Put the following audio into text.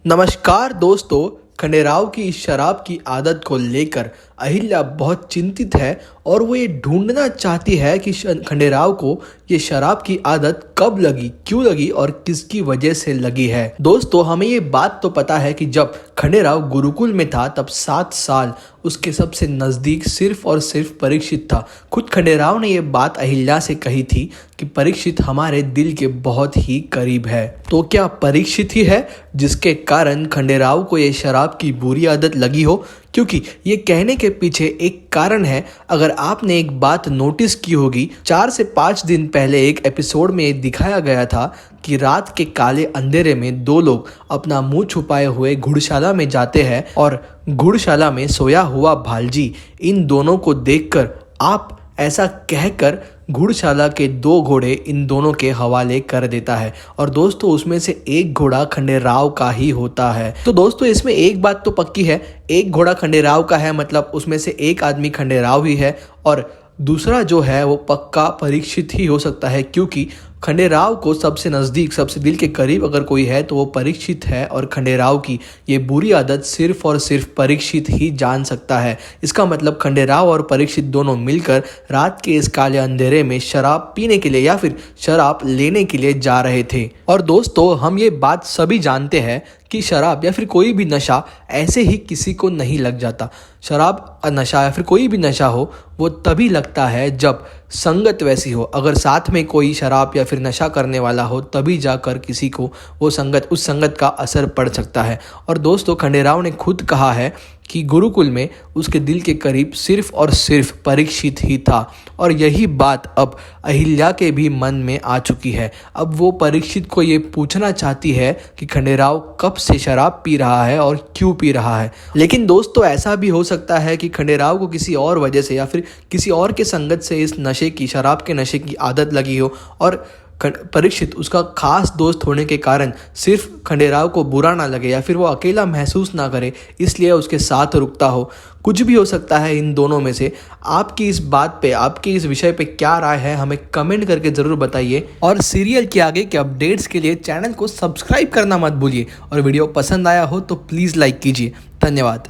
नमस्कार दोस्तों। खंडेराव की इस शराब की आदत को लेकर अहिल्या बहुत चिंतित है और वो ये ढूंढना चाहती है कि खंडेराव को ये शराब की आदत कब लगी, क्यों लगी और किसकी वजह से लगी है। दोस्तों, हमें ये बात तो पता है कि जब खंडेराव गुरुकुल में था तब 7 साल उसके सबसे नज़दीक सिर्फ और सिर्फ परीक्षित था। खुद खंडेराव ने ये बात अहिल्या से कही थी कि परीक्षित हमारे दिल के बहुत ही करीब है। तो क्या परीक्षित ही है जिसके कारण खंडेराव को ये शराब की बुरी आदत लगी हो? क्योंकि ये कहने के पीछे एक कारण है। अगर आपने एक बात नोटिस की होगी, 4 से 5 दिन पहले एक एपिसोड में ये दिखाया गया था कि रात के काले अंधेरे में 2 लोग अपना मुंह छुपाए हुए घुड़शाला में जाते हैं और घुड़शाला में सोया हुआ भालजी इन दोनों को देखकर आप ऐसा कहकर घुड़शाला के 2 घोड़े इन दोनों के हवाले कर देता है और दोस्तों उसमें से एक घोड़ा खंडेराव का ही होता है। तो दोस्तों इसमें एक बात तो पक्की है, एक घोड़ा खंडेराव का है, मतलब उसमें से एक आदमी खंडेराव ही है और दूसरा जो है वो पक्का परीक्षित ही हो सकता है, क्योंकि खंडेराव को सबसे नज़दीक, सबसे दिल के करीब अगर कोई है तो वो परीक्षित है और खंडेराव की ये बुरी आदत सिर्फ और सिर्फ परीक्षित ही जान सकता है। इसका मतलब खंडेराव और परीक्षित दोनों मिलकर रात के इस काले अंधेरे में शराब पीने के लिए या फिर शराब लेने के लिए जा रहे थे। और दोस्तों हम ये बात सभी जानते हैं कि शराब या फिर कोई भी नशा ऐसे ही किसी को नहीं लग जाता। शराब नशा या फिर कोई भी नशा हो वो तभी लगता है जब संगत वैसी हो। अगर साथ में कोई शराब या फिर नशा करने वाला हो तभी जाकर किसी को वो संगत, उस संगत का असर पड़ सकता है। और दोस्तों खंडेराव ने खुद कहा है कि गुरुकुल में उसके दिल के करीब सिर्फ और सिर्फ परीक्षित ही था और यही बात अब अहिल्या के भी मन में आ चुकी है। अब वो परीक्षित को ये पूछना चाहती है कि खंडेराव कब से शराब पी रहा है और क्यों पी रहा है। लेकिन दोस्तों ऐसा भी हो सकता है कि खंडेराव को किसी और वजह से या फिर किसी और के संगत से इस नशे की, शराब के नशे की आदत लगी हो और परीक्षित उसका खास दोस्त होने के कारण सिर्फ खंडेराव को बुरा ना लगे या फिर वो अकेला महसूस ना करे, इसलिए उसके साथ रुकता हो। कुछ भी हो सकता है इन दोनों में से। आपकी इस बात पे, आपकी इस विषय पे क्या राय है हमें कमेंट करके ज़रूर बताइए और सीरियल के आगे के अपडेट्स के लिए चैनल को सब्सक्राइब करना मत भूलिए और वीडियो पसंद आया हो तो प्लीज़ लाइक कीजिए। धन्यवाद।